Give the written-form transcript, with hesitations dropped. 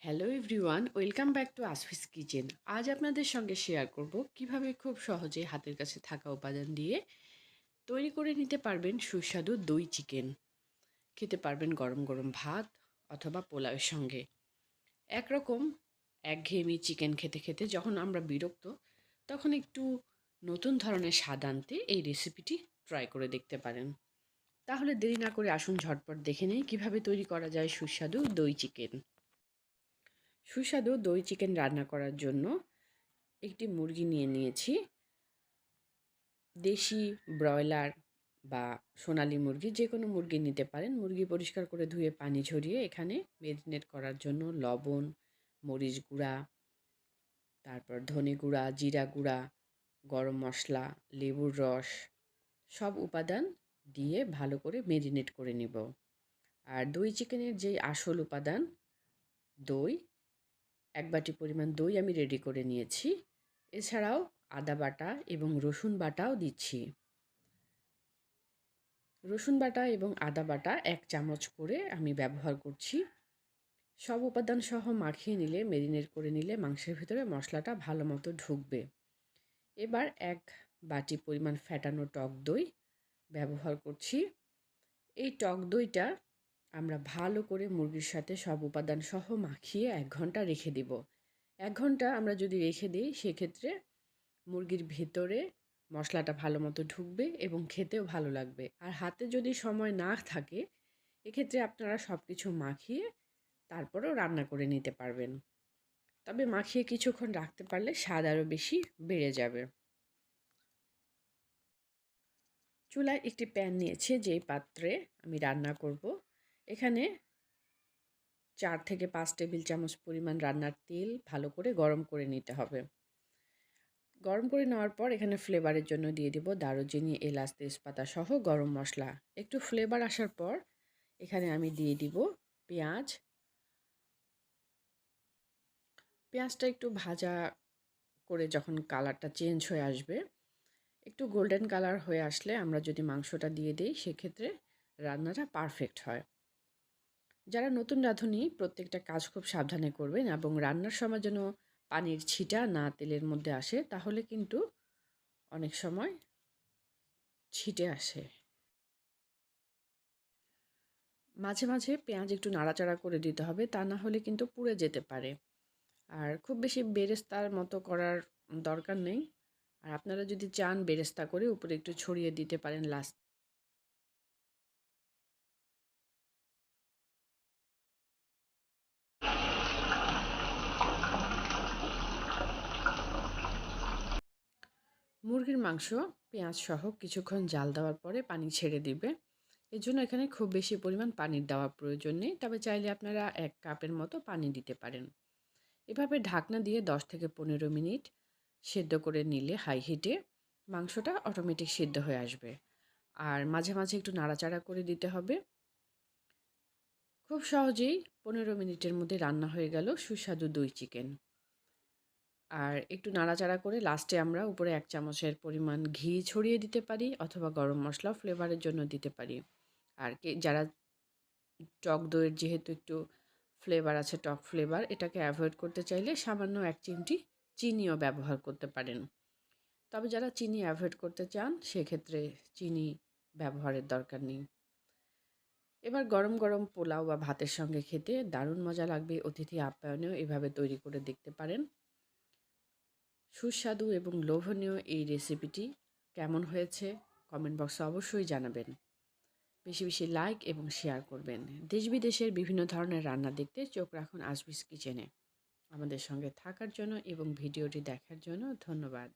Hello everyone, welcome back to আসফিস kitchen. আজ আপনাদের সঙ্গে শেয়ার করব কিভাবে খুব সহজে হাতের কাছে থাকা উপাদান দিয়ে তৈরি করে নিতে পারবেন সুস্বাদু দই চিকেন। খেতে পারবেন গরম গরম ভাত অথবা পোলাওয়ের সঙ্গে। একরকম একঘেয়েমি চিকেন খেতে খেতে যখন আমরা বিরক্ত, তখন একটু নতুন ধরনের স্বাদ আনতে এই রেসিপিটি ট্রাই করে দেখতে পারেন। তাহলে দেরি না করে আসুন ঝটপট দেখে নিই কীভাবে তৈরি করা যায় সুস্বাদু দই চিকেন। সুস্বাদু দই চিকেন রান্না করার জন্য একটি মুরগি নিয়ে নিয়েছি। দেশি, ব্রয়লার বা সোনালী মুরগি, যে কোনো মুরগি নিতে পারেন। মুরগি পরিষ্কার করে ধুয়ে পানি ঝরিয়ে এখানে মেরিনেট করার জন্য লবণ, মরিচ গুঁড়া, তারপর ধনে গুঁড়া, জিরা গুঁড়া, গরম মশলা, লেবুর রস, সব উপাদান দিয়ে ভালো করে মেরিনেট করে নিব। আর দই চিকেনের যে আসল উপাদান দই, 1 বাটি পরিমাণ দই আমি রেডি করে নিয়েছি। এছাড়াও আদা বাটা এবং রসুন বাটাও দিচ্ছি। রসুন বাটা এবং আদা বাটা 1 চামচ করে আমি ব্যবহার করছি। সব উপাদান সহ মাখিয়ে নিলে, মেরিনেট করে নিলে মাংসের ভিতরে মশলাটা ভালো মতো ঢুকবে। এবার 1 বাটি পরিমাণ ফ্যাটানো টক দই ব্যবহার করছি। এই টক দইটা আমরা ভালো করে মুরগির সাথে সব উপাদান সহ মাখিয়ে 1 ঘন্টা রেখে দিব। 1 ঘন্টা আমরা যদি রেখে দিই, সেক্ষেত্রে মুরগির ভেতরে মশলাটা ভালো মতো ঢুকবে এবং খেতেও ভালো লাগবে। আর হাতে যদি সময় না থাকে, এক্ষেত্রে আপনারা সব কিছু মাখিয়ে তারপরেও রান্না করে নিতে পারবেন। তবে মাখিয়ে কিছুক্ষণ রাখতে পারলে স্বাদ আরও বেশি বেড়ে যাবে। চুলায় একটি প্যান নিয়েছি, যেই পাত্রে আমি রান্না করব। এখানে 4 থেকে 5 টেবিল চামচ পরিমাণ রান্নার তেল ভালো করে গরম করে নিতে হবে। গরম করে নেওয়ার পর এখানে ফ্লেভারের জন্য দিয়ে দিব দারুচিনি, এলাচ, তেজপাতা সহ গরম মশলা। একটু ফ্লেভার আসার পর এখানে আমি দিয়ে দিব পেঁয়াজ। পেঁয়াজটা একটু ভাজা করে যখন কালারটা চেঞ্জ হয়ে আসবে, একটু গোল্ডেন কালার হয়ে আসলে আমরা যদি মাংসটা দিয়ে দিই, সেক্ষেত্রে রান্নাটা পারফেক্ট হয়। যারা নতুন রাঁধুনি, প্রত্যেকটা কাজ খুব সাবধানে করবেন এবং রান্নার সময় যেন পানির ছিটা না তেলের মধ্যে আসে, তাহলে কিন্তু অনেক সময় ছিটে আসে। মাঝে মাঝে পেঁয়াজ একটু নাড়াচাড়া করে দিতে হবে, তা না হলে কিন্তু পুড়ে যেতে পারে। আর খুব বেশি বেরেস্তার মতো করার দরকার নেই। আর আপনারা যদি চান, বেরেস্তা করে উপরে একটু ছড়িয়ে দিতে পারেন লাস্ট। মুরগির মাংস পেঁয়াজ সহ কিছুক্ষণ জাল দেওয়ার পরে পানি ছেড়ে দিবে। এর জন্য এখানে খুব বেশি পরিমাণ পানির দেওয়ার প্রয়োজন নেই, তবে চাইলে আপনারা 1 কাপের মতো পানি দিতে পারেন। এভাবে ঢাকনা দিয়ে 10 থেকে 15 মিনিট সেদ্ধ করে নিলে হাই হিটে মাংসটা অটোমেটিক সিদ্ধ হয়ে আসবে। আর মাঝে মাঝে একটু নাড়াচাড়া করে দিতে হবে। খুব সহজেই 15 মিনিটের মধ্যে রান্না হয়ে গেল সুস্বাদু দই চিকেন। আর একটু নাড়াচাড়া করে লাস্টে আমরা উপরে 1 চামচের পরিমাণ ঘি ছড়িয়ে দিতে পারি, অথবা গরম মশলা ফ্লেভারের জন্য দিতে পারি। আর যারা টক দইয়ের যেহেতু একটু ফ্লেভার আছে, টক ফ্লেভার, এটাকে অ্যাভয়েড করতে চাইলে সামান্য 1 চিমটি চিনিও ব্যবহার করতে পারেন। তবে যারা চিনি অ্যাভয়েড করতে চান, সেক্ষেত্রে চিনি ব্যবহারের দরকার নেই। এবার গরম গরম পোলাও বা ভাতের সঙ্গে খেতে দারুণ মজা লাগবে। অতিথি আপ্যায়নেও এভাবে তৈরি করে দেখতে পারেন। সুস্বাদু এবং লোভনীয় এই রেসিপিটি কেমন হয়েছে কমেন্ট বক্সে অবশ্যই জানাবেন। বেশি বেশি লাইক এবং শেয়ার করবেন। দেশ বিদেশের বিভিন্ন ধরনের রান্না দেখতে চোখ রাখুন আসবিস কিচেনে। আমাদের সঙ্গে থাকার জন্য এবং ভিডিওটি দেখার জন্য ধন্যবাদ।